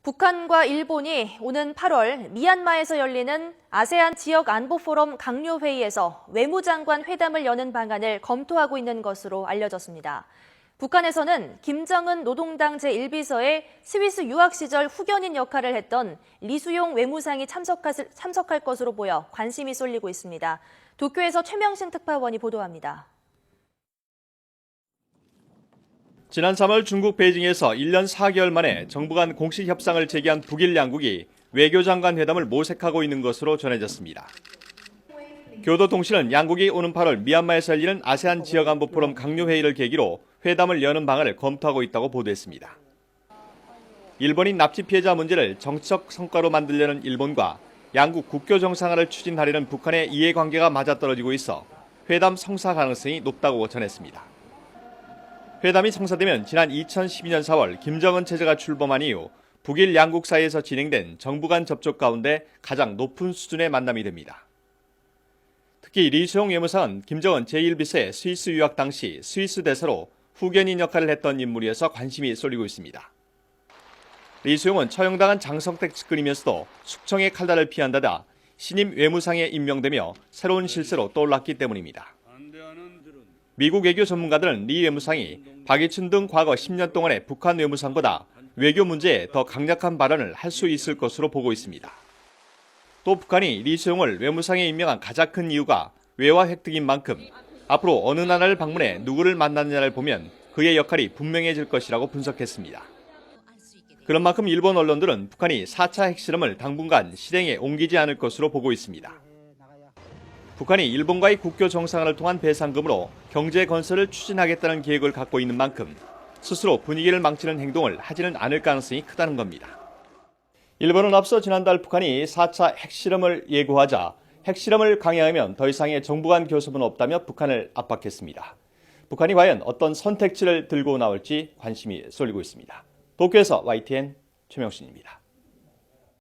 북한과 일본이 오는 8월 미얀마에서 열리는 아세안 지역 안보 포럼 강요 회의에서 외무장관 회담을 여는 방안을 검토하고 있는 것으로 알려졌습니다. 북한에서는 김정은 노동당 제1비서의 스위스 유학 시절 후견인 역할을 했던 리수용 외무상이 참석할 것으로 보여 관심이 쏠리고 있습니다. 도쿄에서 최명신 특파원이 보도합니다. 지난 3월 중국 베이징에서 1년 4개월 만에 정부 간 공식 협상을 재개한 북일 양국이 외교장관 회담을 모색하고 있는 것으로 전해졌습니다. 교도통신은 양국이 오는 8월 미얀마에서 열리는 아세안 지역안보 포럼 강요회의를 계기로 회담을 여는 방안을 검토하고 있다고 보도했습니다. 일본이 납치 피해자 문제를 정치적 성과로 만들려는 일본과 양국 국교 정상화를 추진하려는 북한의 이해관계가 맞아떨어지고 있어 회담 성사 가능성이 높다고 전했습니다. 회담이 성사되면 지난 2012년 4월 김정은 체제가 출범한 이후 북일 양국 사이에서 진행된 정부 간 접촉 가운데 가장 높은 수준의 만남이 됩니다. 특히 리수용 외무상은 김정은 제1비서의 스위스 유학 당시 스위스 대사로 후견인 역할을 했던 인물이어서 관심이 쏠리고 있습니다. 리수용은 처형당한 장성택 측근이면서도 숙청의 칼날을 피한다다 신임 외무상에 임명되며 새로운 실세로 떠올랐기 때문입니다. 미국 외교 전문가들은 리 외무상이 박이춘 등 과거 10년 동안의 북한 외무상보다 외교 문제에 더 강력한 발언을 할 수 있을 것으로 보고 있습니다. 또 북한이 리수용을 외무상에 임명한 가장 큰 이유가 외화 획득인 만큼 앞으로 어느 나라를 방문해 누구를 만나느냐를 보면 그의 역할이 분명해질 것이라고 분석했습니다. 그런 만큼 일본 언론들은 북한이 4차 핵실험을 당분간 실행에 옮기지 않을 것으로 보고 있습니다. 북한이 일본과의 국교 정상화를 통한 배상금으로 경제 건설을 추진하겠다는 계획을 갖고 있는 만큼 스스로 분위기를 망치는 행동을 하지는 않을 가능성이 크다는 겁니다. 일본은 앞서 지난달 북한이 4차 핵실험을 예고하자 핵실험을 강행하면 더 이상의 정부 간 교섭은 없다며 북한을 압박했습니다. 북한이 과연 어떤 선택지를 들고 나올지 관심이 쏠리고 있습니다. 도쿄에서 YTN 최명신입니다.